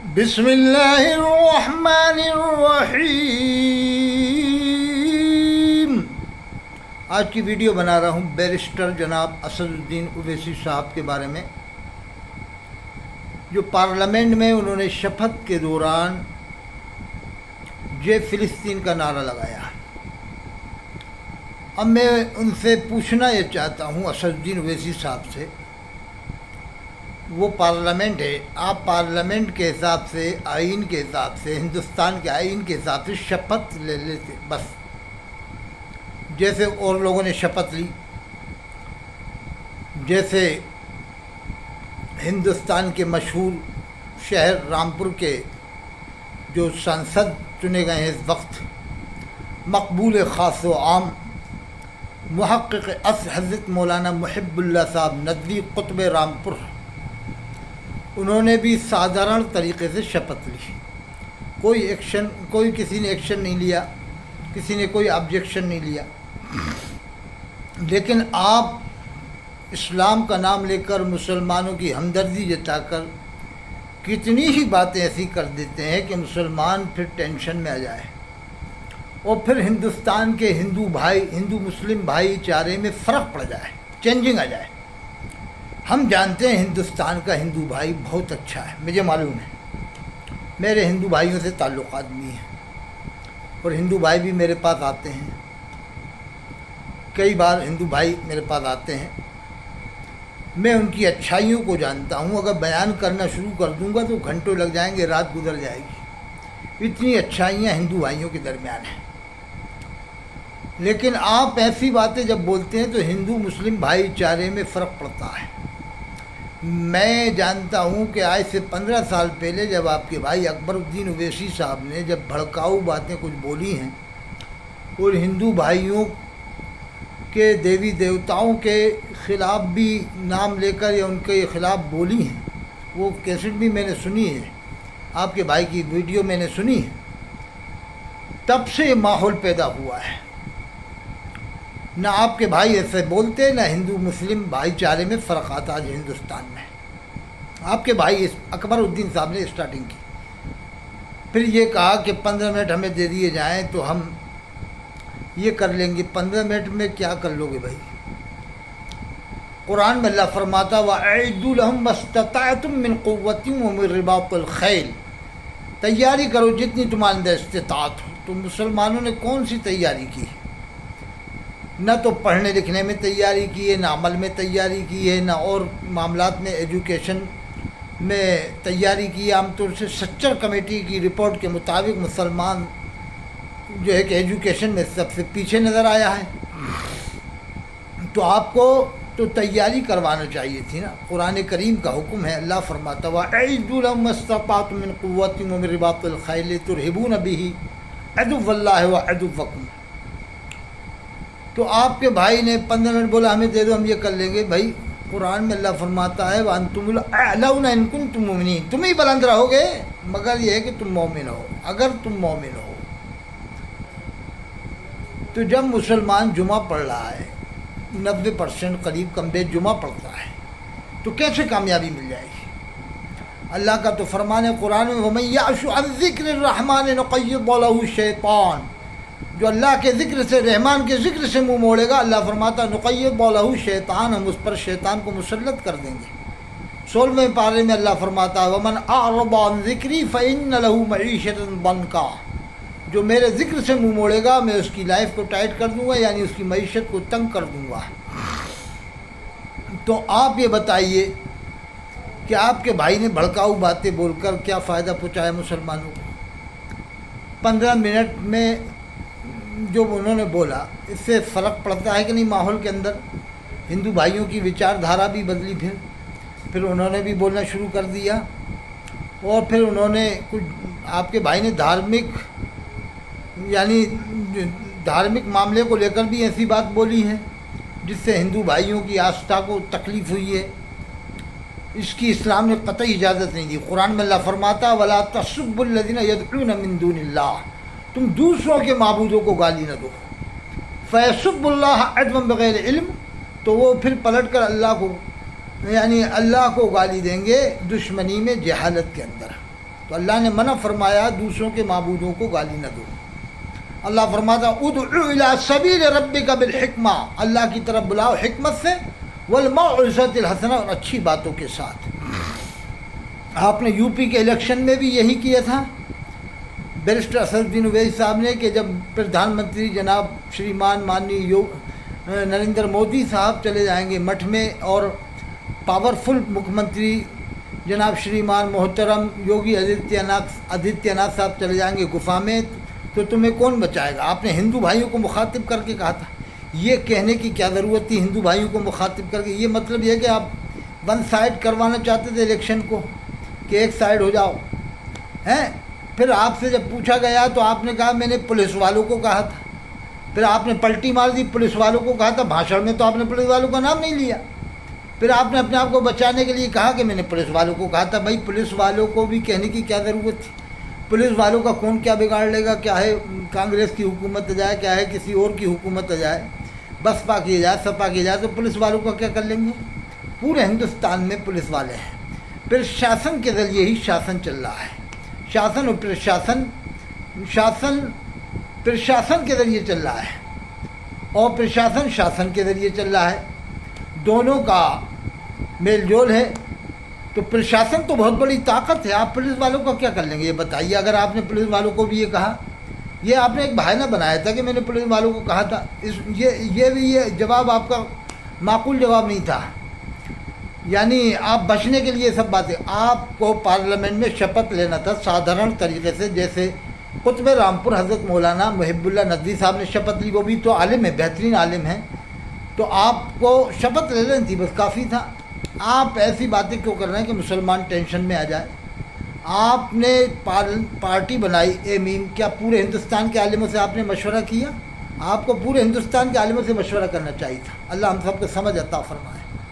بسم اللہ الرحمن الرحیم۔ آج کی ویڈیو بنا رہا ہوں بیرسٹر جناب اسد الدین اویسی صاحب کے بارے میں، جو پارلیمنٹ میں انہوں نے شپت کے دوران جے فلسطین کا نعرہ لگایا۔ اب میں ان سے پوچھنا یہ چاہتا ہوں اسد الدین اویسی صاحب سے، وہ پارلیمنٹ ہے، آپ پارلیمنٹ کے حساب سے، آئین کے حساب سے، ہندوستان کے آئین کے حساب سے شپت لے لیتے بس، جیسے اور لوگوں نے شپت لی، جیسے ہندوستان کے مشہور شہر رامپور کے جو سانسد چنے گئے ہیں اس وقت، مقبول خاص و عام محقق اصل حضرت مولانا محب اللہ صاحب ندوی قطب رامپور، انہوں نے بھی سادھارن طریقے سے شپت لی، کسی نے ایکشن نہیں لیا، کسی نے کوئی آبجیکشن نہیں لیا، لیکن آپ اسلام کا نام لے کر مسلمانوں کی ہمدردی جتا کر کتنی ہی باتیں ایسی کر دیتے ہیں کہ مسلمان پھر ٹینشن میں آ جائے، اور پھر ہندوستان کے ہندو مسلم بھائی چارے میں فرق پڑ جائے، چینجنگ آ جائے۔ ہم جانتے ہیں ہندوستان کا ہندو بھائی بہت اچھا ہے، مجھے معلوم ہے، میرے ہندو بھائیوں سے تعلقات بھی ہیں، اور ہندو بھائی بھی میرے پاس آتے ہیں، کئی بار ہندو بھائی میرے پاس آتے ہیں، میں ان کی اچھائیوں کو جانتا ہوں، اگر بیان کرنا شروع کر دوں گا تو گھنٹوں لگ جائیں گے، رات گزر جائے گی، اتنی اچھائیاں ہندو بھائیوں کے درمیان ہیں۔ لیکن آپ ایسی باتیں جب بولتے ہیں تو ہندو مسلم بھائی چارے میں فرق پڑتا ہے۔ میں جانتا ہوں کہ آج سے 15 سال پہلے جب آپ کے بھائی اکبر الدین اویسی صاحب نے جب بھڑکاؤ باتیں کچھ بولی ہیں اور ہندو بھائیوں کے دیوی دیوتاؤں کے خلاف بھی نام لے کر یا ان کے خلاف بولی ہیں، وہ کیسٹ بھی میں نے سنی ہے، آپ کے بھائی کی ویڈیو میں نے سنی ہے، تب سے یہ ماحول پیدا ہوا ہے۔ نہ آپ کے بھائی ایسے بولتے، نہ ہندو مسلم بھائی چارے میں فرق آتا آج ہندوستان میں۔ آپ کے بھائی اکبر الدین صاحب نے اسٹارٹنگ کی، پھر یہ کہا کہ 15 منٹ ہمیں دے دیے جائیں تو ہم یہ کر لیں گے۔ 15 منٹ میں کیا کر لو گے بھائی؟ قرآن میں اللہ فرماتا وَأَعِدُّوا لَهُم مَّا اسْتَطَعْتُم مِّن قُوَّةٍ وَمِن رِّبَاطِ الْخَيْلِ، تیاری کرو جتنی تمہارے اندر استطاعت ہو۔ تو مسلمانوں نے کون سی تیاری کی؟ نہ تو پڑھنے لکھنے میں تیاری کی ہے، نہ عمل میں تیاری کی ہے، نہ اور معاملات میں ایجوکیشن میں تیاری کی ہے۔ عام طور سے سچر کمیٹی کی رپورٹ کے مطابق مسلمان جو ہے کہ ایجوکیشن میں سب سے پیچھے نظر آیا ہے۔ تو آپ کو تو تیاری کروانا چاہیے تھی نا، قرآن کریم کا حکم ہے، اللہ فرماتا وَأَعِدُّوا لَهُم مَّا اسْتَطَعْتُم مِّن قُوَّةٍ وَمِن رِّبَاطِ الْخَيْلِ تُرْهِبُونَ بِهِ عَدُوَّ اللَّهِ وَعَدُوَّكُمْ۔ تو آپ کے بھائی نے 15 منٹ بولا ہمیں دے دو ہم یہ کر لیں گے۔ بھائی قرآن میں اللہ فرماتا ہے وَأَنْتُمُ الْأَعْلَوْنَ إِن كُنتُم مُؤْمِنِينَ، تم ہی بلند رہو گے مگر یہ ہے کہ تم مومن ہو، اگر تم مومن ہو۔ تو جب مسلمان جمعہ پڑھ رہا ہے، 90% قریب کم بیش جمعہ پڑھتا ہے، تو کیسے کامیابی مل جائے گی؟ اللہ کا تو فرمان ہے قرآن میں وَمَن يَعْشُ عَن ذِكْرِ الرَّحْمَٰنِ نُقَيِّضْ لَهُ شَيْطَانٌ، جو اللہ کے ذکر سے، رحمان کے ذکر سے منہ موڑے گا، اللہ فرماتا نُقَيِّضْ لَهُ شَيْطَانٌ، ہم اس پر شیطان کو مسلط کر دیں گے۔ 16ویں پارے میں اللہ فرماتا ہے وَمَنْ أَعْرَضَ عَن ذِكْرِي فَإِنَّ لَهُ مَعِيشَةً ضَنْكًا، جو میرے ذکر سے منہ موڑے گا میں اس کی لائف کو ٹائٹ کر دوں گا، یعنی اس کی معیشت کو تنگ کر دوں گا۔ تو آپ یہ بتائیے کہ آپ کے بھائی نے بھڑکاؤ باتیں بول کر کیا فائدہ پہنچایا مسلمانوں کو؟ 15 منٹ میں جو انہوں نے بولا اس سے فرق پڑتا ہے کہ نہیں ماحول کے اندر؟ ہندو بھائیوں کی وچار دھارا بھی بدلی، پھر انہوں نے بھی بولنا شروع کر دیا، اور پھر انہوں نے کچھ آپ کے بھائی نے دھارمک معاملے کو لے کر بھی ایسی بات بولی ہے جس سے ہندو بھائیوں کی آستھا کو تکلیف ہوئی ہے۔ اس کی اسلام نے قطعی اجازت نہیں دی۔ قرآن میں اللہ فرماتا وَلَا تَسُبُّوا الَّذِينَ يَدْعُونَ مِن دُونِ اللَّهِ، تم دوسروں کے معبودوں کو گالی نہ دو۔ فَيَسُبُّوا اللَّهَ عَدْوًا بِغَيْرِ علم، تو وہ پھر پلٹ کر اللہ کو گالی دیں گے دشمنی میں، جہالت کے اندر۔ تو اللہ نے منع فرمایا دوسروں کے معبودوں کو گالی نہ دو. اللہ فرماتا ادعو الی سبیل ربک بالحکمہ، اللہ کی طرف بلاؤ حکمت سے، والموعظۃ الحسنہ، اور اچھی باتوں کے ساتھ. آپ نے یو پی کے الیکشن میں بھی یہی کیا تھا بیرسٹر اسد الدین اویسی صاحب نے، کہ جب پردھان منتری جناب شریمان ماننی نریندر مودی صاحب چلے جائیں گے مٹھ میں، اور پاورفل مکھ منتری جناب شریمان محترم یوگی آدتیہ ناتھ صاحب چلے جائیں گے گفا میں، تو تمہیں کون بچائے گا؟ آپ نے ہندو بھائیوں کو مخاطب کر کے کہا تھا. یہ کہنے کی کیا ضرورت تھی ہندو بھائیوں کو مخاطب کر کے؟ یہ مطلب یہ کہ آپ ون سائڈ کروانا چاہتے تھے الیکشن کو، کہ ایک سائڈ ہو جاؤ ہیں. پھر آپ سے جب پوچھا گیا تو آپ نے کہا میں نے پولیس والوں کو کہا تھا. پھر آپ نے پلٹی مار دی، پولیس والوں کو کہا تھا. بھاشڑ میں تو آپ نے پولیس والوں کا نام نہیں لیا. پھر آپ نے اپنے آپ کو بچانے کے لیے کہا کہ میں نے پولیس والوں کو کہا تھا. بھائی پولیس والوں کو بھی کہنے کی کیا ضرورت تھی؟ پولیس والوں کا کون کیا بگاڑ لے گا؟ کیا ہے کانگریس کی حکومت آ جائے، کیا ہے کسی اور کی حکومت آ جائے، بسپا کی جائے، سپا کی جائے، تو پولیس والوں کا کیا کر لیں گے؟ پورے ہندوستان میں پولیس والے ہیں. پھر شاسن کے ذریعے ہی شاسن چل رہا ہے. شاسن اور پرشاسن کے ذریعے چل رہا ہے، اور پرشاسن شاسن کے ذریعے چل رہا ہے. دونوں کا میل جول ہے. تو پرشاسن تو بہت بڑی طاقت ہے، آپ پولیس والوں کا کیا کر لیں گے یہ بتائیے؟ اگر آپ نے پولیس والوں کو بھی یہ کہا، یہ آپ نے ایک بہانہ بنایا تھا کہ میں نے پولیس والوں کو کہا تھا، یہ جواب آپ کا معقول جواب نہیں تھا. یعنی آپ بچنے کے لیے سب باتیں. آپ کو پارلیمنٹ میں شپت لینا تھا سادھارن طریقے سے، جیسے قطب رامپور حضرت مولانا محب اللہ ندوی صاحب نے شپت لی. وہ بھی تو عالم ہے، بہترین عالم ہیں. تو آپ کو شپت لے لینی تھی، بس کافی تھا. آپ ایسی باتیں کیوں کر رہے ہیں کہ مسلمان ٹینشن میں آ جائے؟ آپ نے پارٹی بنائی ایم، کیا پورے ہندوستان کے عالموں سے آپ نے مشورہ کیا؟ آپ کو پورے ہندوستان کے عالموں سے مشورہ کرنا چاہیے تھا. اللہ ہم سب کو سمجھ عطا فرمائے.